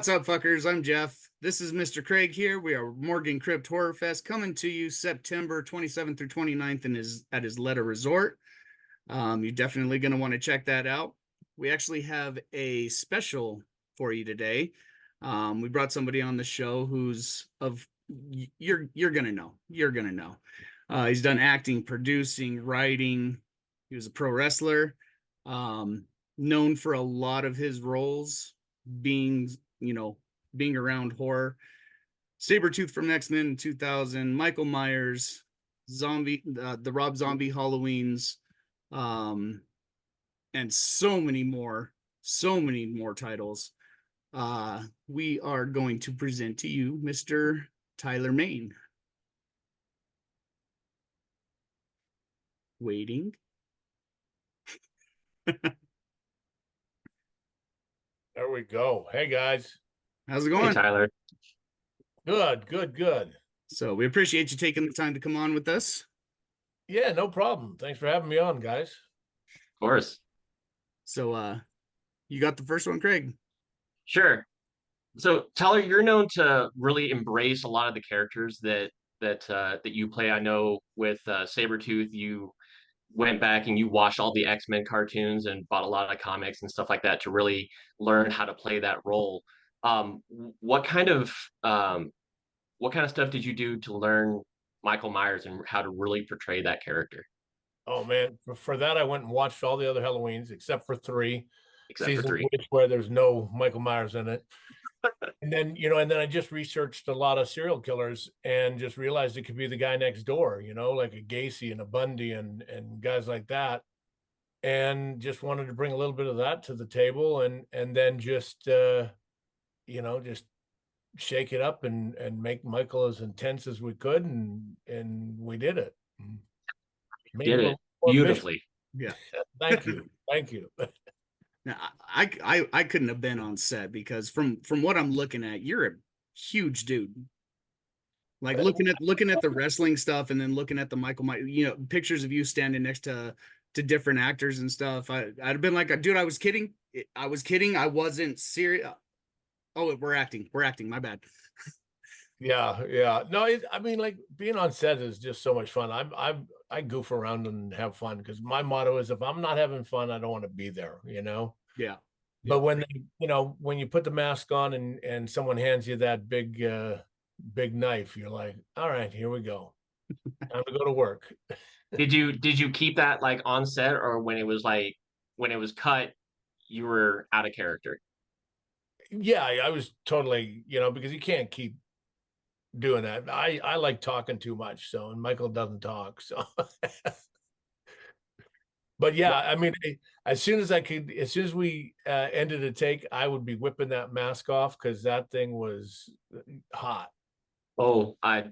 What's up, fuckers? I'm Jeff. This is Mr. Craig here. We are Morgue and Krypt Horror Fest coming to you September 27th through 29th at his Letta Resort. You're definitely going to want to check that out. We actually have a special for you today. We brought somebody on the show who's you're gonna know. You're gonna know. He's done acting, producing, writing. He was a pro wrestler. Known for a lot of his roles being being around horror. Sabretooth from X-Men in 2000, Michael Myers, the Rob Zombie Halloweens, and so many more titles. We are going to present to you Mr. Tyler Main. Waiting. There we go. Hey, guys. How's it going? Hey, Tyler. Good. So we appreciate you taking the time to come on with us. Yeah, no problem. Thanks for having me on, guys. Of course. So you got the first one, Craig? Sure. So, Tyler, you're known to really embrace a lot of the characters that you play. I know with Sabretooth, you went back and you watched all the X-Men cartoons and bought a lot of comics and stuff like that to really learn how to play that role. Um, what kind of stuff did you do to learn Michael Myers and how to really portray that character? Oh, man. For that, I went and watched all the other Halloweens except for three. Except for three. Where there's no Michael Myers in it. And then I just researched a lot of serial killers and just realized it could be the guy next door, like a Gacy and a Bundy and guys like that. And just wanted to bring a little bit of that to the table and then just just shake it up and make Michael as intense as we could, and we did it. Did it beautifully. Yeah. Thank you. Now, I couldn't have been on set because from what I'm looking at, you're a huge dude. Like looking at the wrestling stuff and then looking at the Michael Myers, pictures of you standing next to different actors and stuff. I'd have been like, dude, I was kidding. I wasn't serious. Oh, we're acting. My bad. Yeah. No, I mean, like being on set is just so much fun. I goof around and have fun because my motto is if I'm not having fun, I don't want to be there. Yeah. But when when you put the mask on and someone hands you that big knife, you're like, all right, here we go. Time to go to work. Did you keep that like on set, or when it was cut, you were out of character? Yeah, I was totally, because you can't keep doing that. I like talking too much, and Michael doesn't talk, so. But yeah, I mean, as soon as we ended a take, I would be whipping that mask off because that thing was hot. Oh, I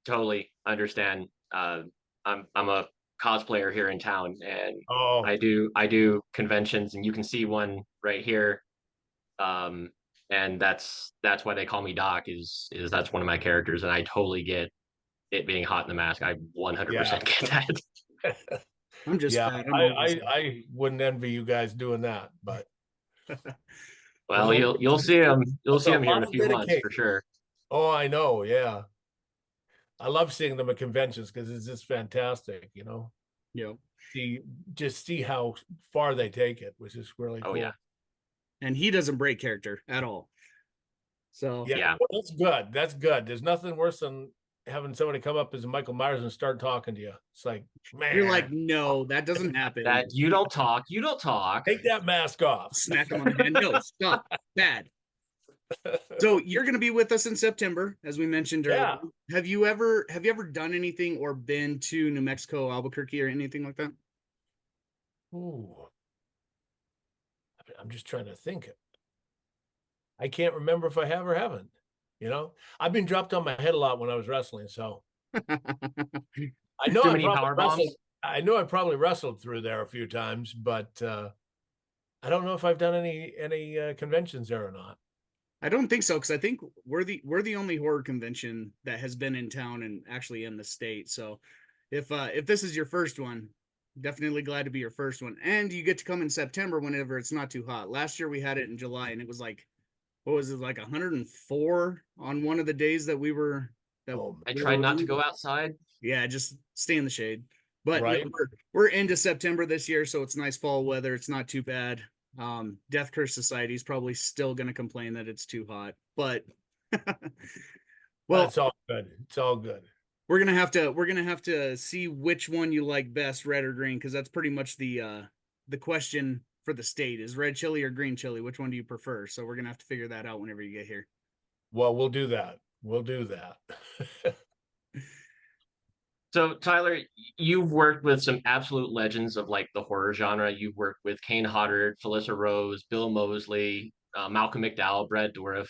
totally understand. I'm a cosplayer here in town, and I do conventions, and you can see one right here. And that's why they call me Doc, is that's one of my characters, and I totally get it being hot in the mask. I 100% get that. I'm just fat. I wouldn't envy you guys doing that, but well, you'll see them here in a few months for sure. Oh, I know. Yeah, I love seeing them at conventions because it's just fantastic. Yeah. See how far they take it, which is really cool. Oh yeah. And he doesn't break character at all. So yeah. Well, that's good. There's nothing worse than having somebody come up as Michael Myers and start talking to you. It's like, man, you're like, no, that doesn't happen. That you don't talk. Take that mask off. Smack him on the head. No, stop. Bad. So you're going to be with us in September, as we mentioned earlier. Yeah. Have you ever done anything or been to New Mexico, Albuquerque, or anything like that? Ooh. I'm just trying to think. I can't remember if I have or haven't. I've been dropped on my head a lot when I was wrestling, so I know I know I probably wrestled through there a few times, but I don't know if I've done any conventions there or not. I don't think so, because I think we're the only horror convention that has been in town and actually in the state. So if this is your first one, definitely glad to be your first one. And you get to come in September whenever it's not too hot. Last year we had it in July and it was like what was it, like 104 on one of the days that we were that Oh, I we tried were not to on? go outside. Yeah, just stay in the shade. But no, right. we're into September this year, so it's nice fall weather. It's not too bad. Death Curse Society is probably still going to complain that it's too hot, but well, It's all good. It's all good. we're gonna have to see which one you like best, red or green, because that's pretty much the question for the state is red chili or green chili. Which one do you prefer? So we're gonna have to figure that out whenever you get here. Well, we'll do that. We'll do that. So Tyler, you've worked with some absolute legends of like the horror genre. You've worked with Kane Hodder, Felissa Rose, Bill Moseley, Malcolm McDowell, Brad Dourif.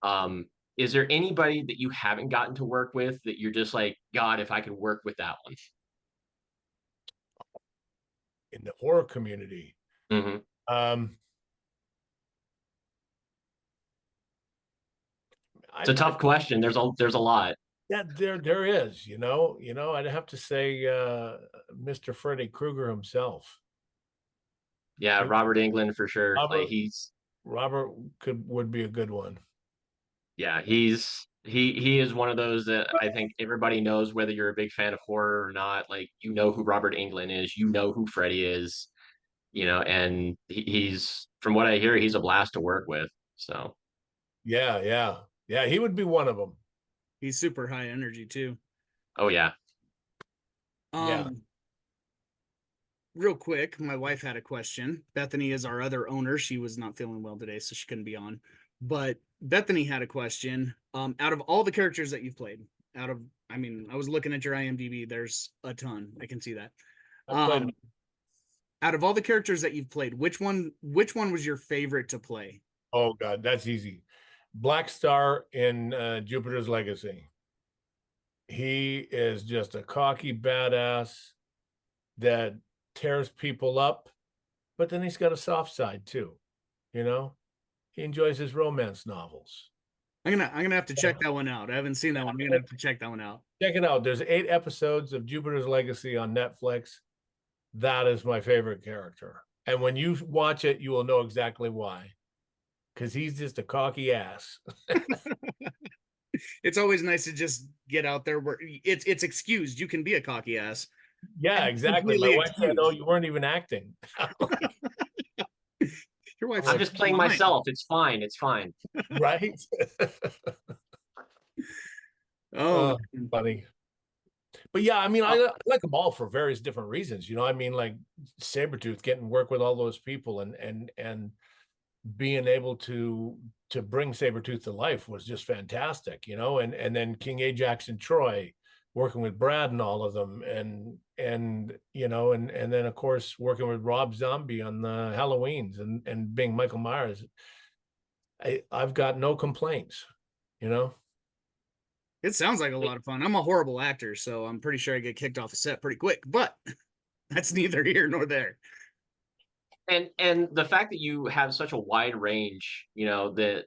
Um, is there anybody that you haven't gotten to work with that you're just like, God, if I could work with that one? In the horror community. Mm-hmm. Um, It's a tough question. There's a lot. yeah, there is, I'd have to say Mr. Freddy Krueger himself. Yeah, Robert Englund for sure. Like Robert he's Robert would be a good one. yeah, he is one of those that I think everybody knows whether you're a big fan of horror or not. Like you know who Robert Englund is, you know who Freddy is, and he's from what I hear, he's a blast to work with. So Yeah, he would be one of them. He's super high energy too. oh yeah. Yeah. Um, real quick, my wife had a question. Bethany is our other owner. She was not feeling well today, so she couldn't be on. But Bethany had a question. Out of all the characters that you've played, I was looking at your IMDb. There's a ton. I can see that. I played Out of all the characters that you've played, which one was your favorite to play? Oh God, that's easy. Black Star in Jupiter's Legacy. He is just a cocky badass that tears people up, but then he's got a soft side too. He enjoys his romance novels. I'm gonna have to check that one out. I haven't seen that one. I'm gonna have to check that one out. Check it out. There's 8 episodes of Jupiter's Legacy on Netflix. That is my favorite character. And when you watch it, you will know exactly why. Because he's just a cocky ass. It's always nice to just get out there where it's excused. You can be a cocky ass. Yeah, exactly. My Completely wife said, "Oh, excused. you weren't even acting." Your wife's I'm just playing lying. myself. It's fine. It's fine. Right? Oh, Funny. But yeah, I mean, I like them all for various different reasons. I mean, like Sabretooth getting work with all those people and being able to bring Sabretooth to life was just fantastic, and then King Ajax and Troy working with Brad and all of them and then of course working with Rob Zombie on the Halloweens and being Michael Myers. I've got no complaints, it sounds like a lot of fun. I'm a horrible actor, so I'm pretty sure I get kicked off a set pretty quick, but that's neither here nor there. And the fact that you have such a wide range, that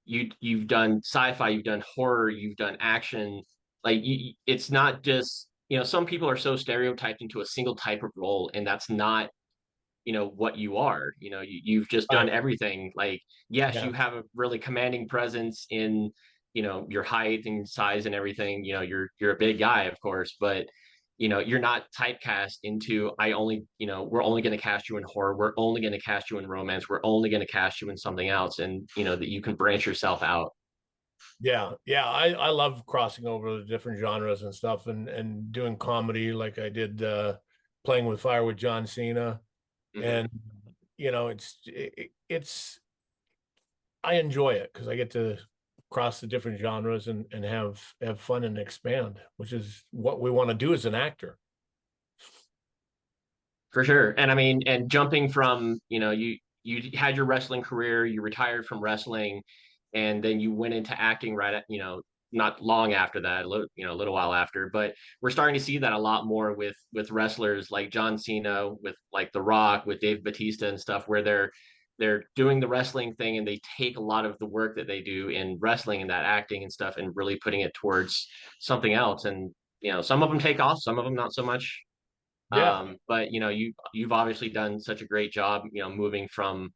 you've done sci-fi, you've done horror, you've done action, like it's not just, some people are so stereotyped into a single type of role, and that's not, what you are. You've just done Right. everything. Like, yes, Yeah. you have a really commanding presence in, your height and size and everything. You're a big guy, of course, but you're not typecast into we're only going to cast you in horror, we're only going to cast you in romance, we're only going to cast you in something else, and that you can branch yourself out. Yeah, I love crossing over the different genres and stuff and doing comedy like I did Playing with Fire with John Cena. Mhm. And it's I enjoy it because I get to cross the different genres and have fun and expand, which is what we want to do as an actor. For sure. And I mean, and jumping from, you had your wrestling career, you retired from wrestling, and then you went into acting right at, not long after that, a little while after. But we're starting to see that a lot more with wrestlers like John Cena, with like The Rock, with Dave Batista and stuff, where they're doing the wrestling thing and they take a lot of the work that they do in wrestling and that acting and stuff and really putting it towards something else. And some of them take off, some of them not so much. Yeah. But you've obviously done such a great job, moving from,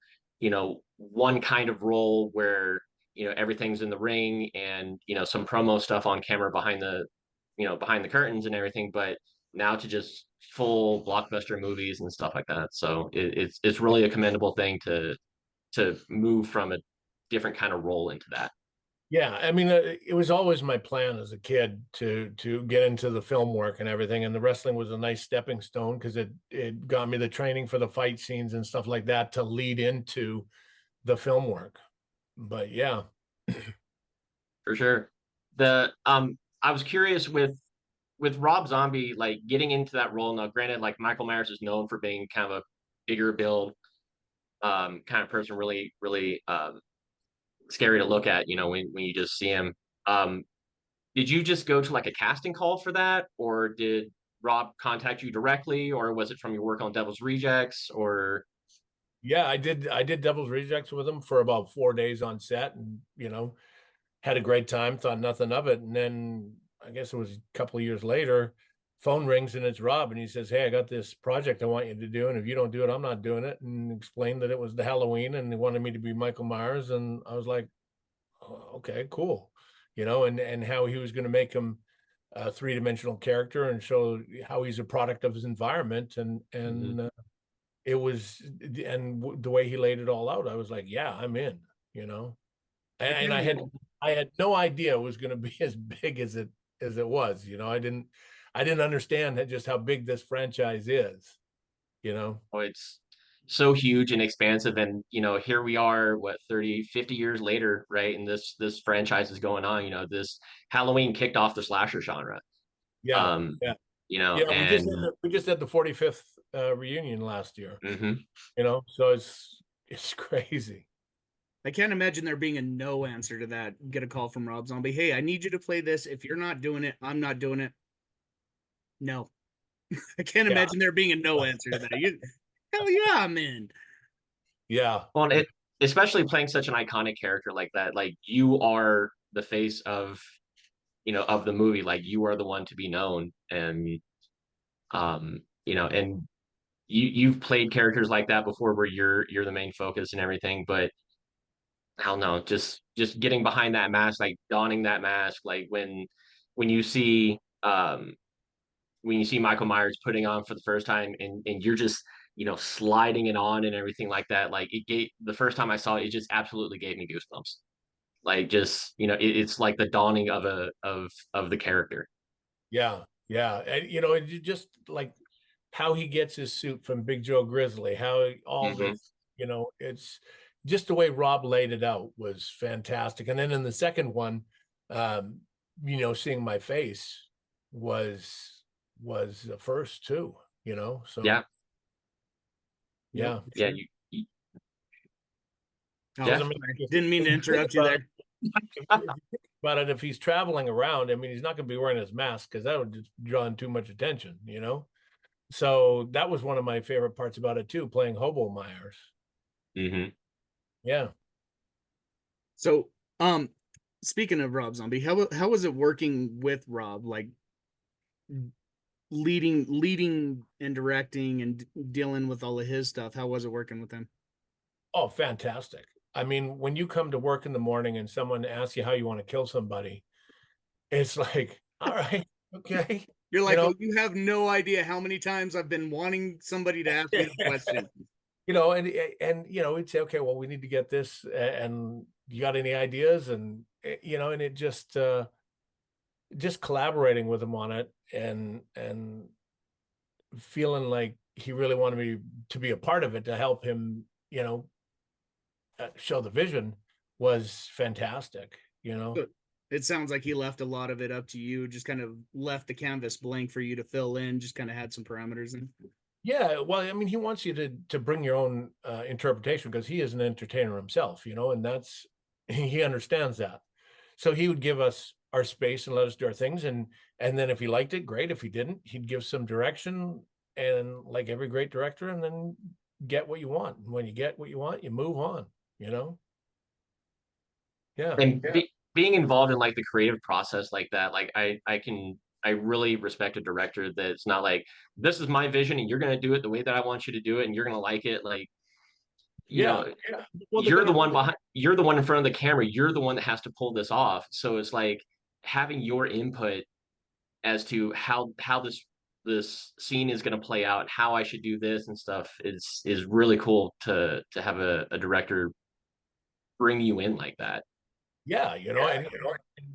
one kind of role where everything's in the ring and some promo stuff on camera behind the curtains and everything, but now to just full blockbuster movies and stuff like that. So it's really a commendable thing to move from a different kind of role into that. Yeah, I mean, it was always my plan as a kid to get into the film work and everything, and the wrestling was a nice stepping stone because it got me the training for the fight scenes and stuff like that to lead into the film work. But yeah, For sure. I was curious with Rob Zombie, like getting into that role. Now, granted, like Michael Myers is known for being kind of a bigger build, kind of person, really, really scary to look at, when you just see him. Um, did you just go to like a casting call for that, or did Rob contact you directly, or was it from your work on Devil's Rejects, or? yeah, I did Devil's Rejects with him for about 4 days on set, and had a great time, thought nothing of it. And then I guess it was a couple of years later, phone rings and it's Rob, and he says, "Hey, I got this project I want you to do, and if you don't do it, I'm not doing it." And explained that it was the Halloween, and he wanted me to be Michael Myers, and I was like, "Oh, okay, cool," and how he was going to make him a three-dimensional character and show how he's a product of his environment, it was, and the way he laid it all out, I was like, "Yeah, I'm in," I and can't I had no idea it was going to be as big as it was. I didn't understand just how big this franchise is. Oh, it's so huge and expansive, and here we are, what, 30, 50 years later, right? And this franchise is going on. This Halloween kicked off the slasher genre. Yeah, Um, yeah, We just and had the 45th reunion last year. mhm. So it's crazy. I can't imagine there being a no answer to that. Get a call from Rob Zombie. Hey, I need you to play this. If you're not doing it, I'm not doing it. No. I can't Yeah, imagine there being a no answer to that. Hell yeah, I'm in. yeah, Well, especially playing such an iconic character like that, like you are the face of the movie, like you are the one to be known, and and you've played characters like that before where you're the main focus and everything, but I don't know, just getting behind that mask, like donning that mask, like when you see Michael Myers putting on for the first time, and you're just sliding it on and everything like that, like the first time I saw it, it just absolutely gave me goosebumps. Like just it's like the dawning of the character. yeah, yeah. And it just like how he gets his suit from Big Joe Grizzly, how all Hmm. this, it's just the way Rob laid it out was fantastic. And then in the second one, um, seeing my face was the first too, so Yeah, yeah. yeah, Sure. Oh, Because yeah. I mean, sorry. Didn't mean to interrupt you there. but if he's traveling around, I mean, he's not going to be wearing his mask because that would just draw in too much attention, So that was one of my favorite parts about it too, playing Hobo Myers. Hmm. Yeah. So, speaking of Rob Zombie, how was it working with Rob? Like leading and directing and dealing with all of his stuff. How was it working with him? Oh, fantastic. I mean, when you come to work in the morning and someone asks you how you want to kill somebody, it's like, all right, okay. You're You like, know, oh, you have no idea how many times I've been wanting somebody to ask me the question. We'd say, okay, well, we need to get this, and you got any ideas? And and it just collaborating with him on it, and feeling like he really wanted me to be a part of it to help him, show the vision was fantastic. So it sounds like he left a lot of it up to you, just kind of left the canvas blank for you to fill in, just kind of had some parameters in. Yeah, well, I mean, he wants you to bring your own interpretation because he is an entertainer himself, and that's he understands that. So he would give us our space and let us do our things, and then if he liked it, great. If he didn't, he'd give some direction, and like every great director, and then get what you want. And when you get what you want, you move on. Yeah, And yeah, being involved in like the creative process like that, like I really respect a director that's not like, this is my vision and you're gonna do it the way that I want you to do it and you're gonna like it. Like you Yeah, know, yeah. Well, they're gonna do it. you're the one in front of the camera. You're the one that has to pull this off. So it's like having your input as to how this scene is going to play out, how I should do this and stuff is really cool to have a director bring you in like that. Yeah, and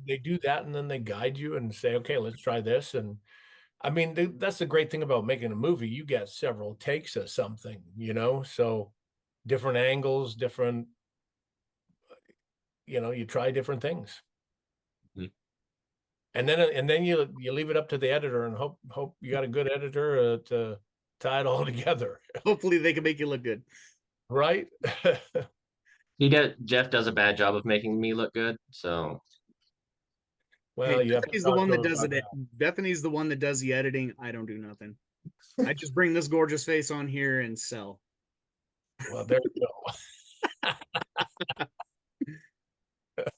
they do that, and then they guide you and say, okay, let's try this. And I mean, that's the great thing about making a movie. You get several takes of something, so different angles, different, you try different things. Mhm. And then you leave it up to the editor and hope you got a good editor to tie it all together, Hopefully they can make you look good. right? Jeff does a bad job of making me look good, so Hey, Well, you have to Bethany's the talk one to that him does about it. that. Bethany's the one that does the editing. I don't do nothing. I just bring this gorgeous face on here and sell. Well, there you go.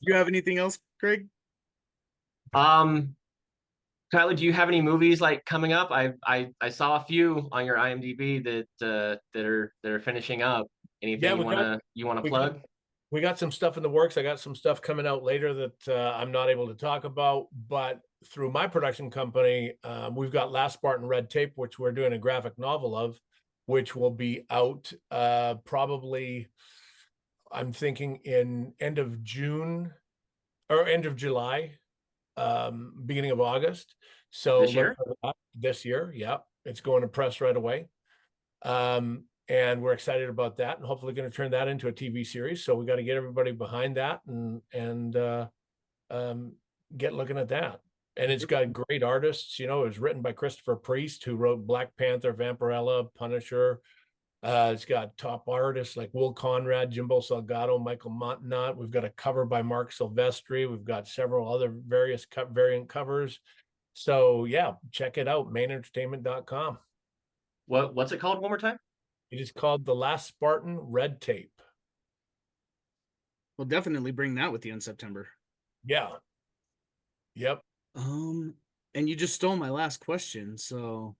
You have anything else, Craig? um Tyler, do you have any movies like coming up? I saw a few on your IMDb that are finishing up. Yeah, Anything you wanna we got plug? we got some stuff in the works. I got some stuff coming out later that I'm not able to talk about, but through my production company, we've got Last Spartan Red Tape, which we're doing a graphic novel of, which will be out probably, I'm thinking in end of June or end of July, beginning of August. So This look year? for that this year. Yeah, it's going to press right away. And we're excited about that, and hopefully going to turn that into a TV series. So we got to get everybody behind that and um, get looking at that. And it's got great artists. It was written by Christopher Priest, who wrote Black Panther, Vampirella, Punisher. It's got top artists like Will Conrad, Jimbo Salgado, Michael Montanat. We've got a cover by Mark Silvestri. We've got several other various variant covers. So yeah, check it out, mainentertainment.com. What's it called one more time? It is called The Last Spartan Red Tape. We'll definitely bring that with you in September. Yeah. Yep. And you just stole my last question. So,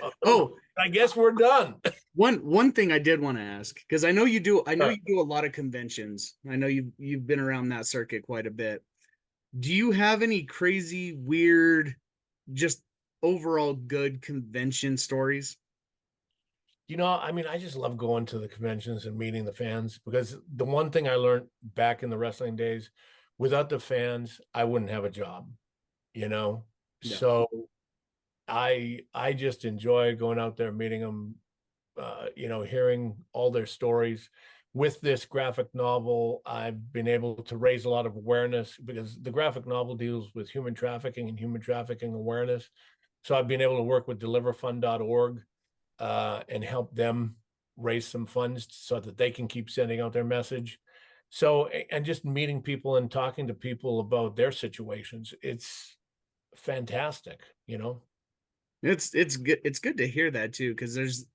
Well, oh, I guess we're done. one thing I did want to ask, because I know you do. I know Sure. you do a lot of conventions. I know you've been around that circuit quite a bit. Do you have any crazy, weird, just overall good convention stories? I mean, I just love going to the conventions and meeting the fans, because the one thing I learned back in the wrestling days, without the fans, I wouldn't have a job, you know? Yeah. So I just enjoy going out there, meeting them, hearing all their stories. With this graphic novel, I've been able to raise a lot of awareness, because the graphic novel deals with human trafficking and human trafficking awareness. So I've been able to work with deliverfund.org and help them raise some funds so that they can keep sending out their message. So, and just meeting people and talking to people about their situations, it's fantastic, It's good. It's good to hear that too, because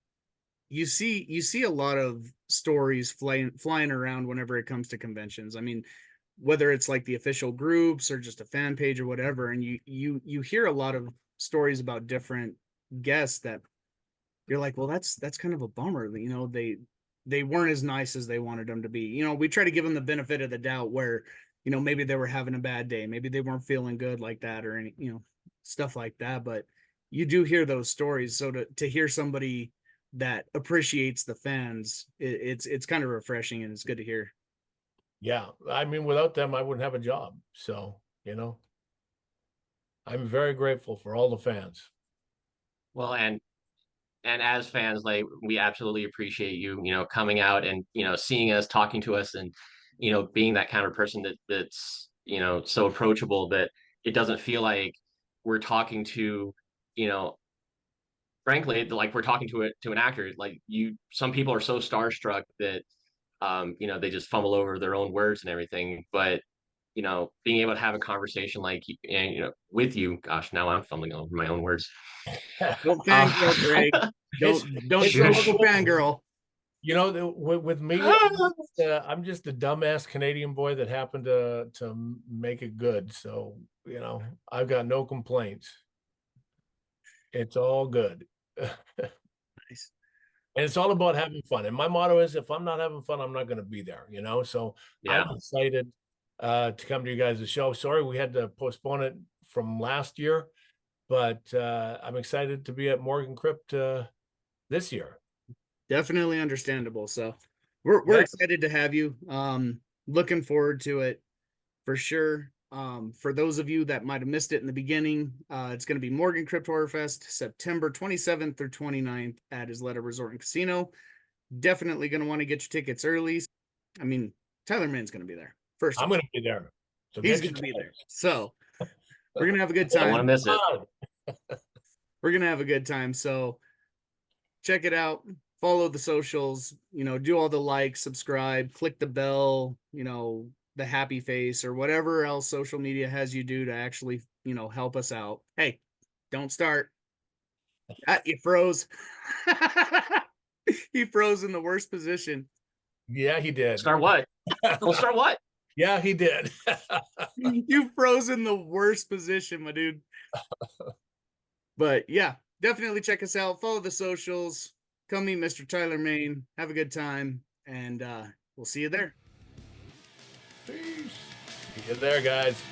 you see a lot of stories flying around whenever it comes to conventions. I mean, whether it's like the official groups or just a fan page or whatever, and you hear a lot of stories about different guests that you're like, well, that's kind of a bummer. They weren't as nice as they wanted them to be. We try to give them the benefit of the doubt where, maybe they were having a bad day, maybe they weren't feeling good like that, or any, stuff like that. But you do hear those stories. So to hear somebody that appreciates the fans, it's kind of refreshing, and it's good to hear. Yeah. I mean, without them, I wouldn't have a job. So, I'm very grateful for all the fans. Well, and as fans, like we absolutely appreciate you, coming out and seeing us, talking to us, and being that kind of person that's so approachable that it doesn't feel like we're talking to, you know, frankly, like we're talking to an actor. Like some people are so starstruck that they just fumble over their own words and everything. But being able to have a conversation like and with you, gosh, now I'm fumbling over my own words. Don't Uh, fangirl, Greg. It's Don't so go cool. fangirl. With me, I'm just a dumbass Canadian boy that happened to make it good. So, I've got no complaints. It's all good. Nice. And it's all about having fun. And my motto is, if I'm not having fun, I'm not going to be there, you know? So Yeah. I'm excited to come to you guys' show. Sorry, we had to postpone it from last year, but I'm excited to be at Morgue and Krypt this year. Definitely understandable. So we're Yeah. excited to have you. Looking forward to it for sure. For those of you that might have missed it in the beginning, it's going to be Morgue and Krypt Horror Fest, September 27th through 29th at Isleta Resort and Casino. Definitely going to want to get your tickets early. I mean, Tyler Mann's going to be there. First, I'm going to be there. So he's get going to your be there. tickets. So we're going to have a good Don't want to time. miss it. We're going to have a good time. So check it out. Follow the socials, do all the likes, subscribe, click the bell, the happy face or whatever else social media has you do to actually, help us out. Hey, don't start. You froze. He froze in the worst position. Yeah, he did. Start what? Don't start what? Yeah, he did. You froze in the worst position, my dude. But yeah, definitely check us out. Follow the socials. Come meet Mr. Tyler Mann. Have a good time. And we'll see you there. Peace. See you there, guys.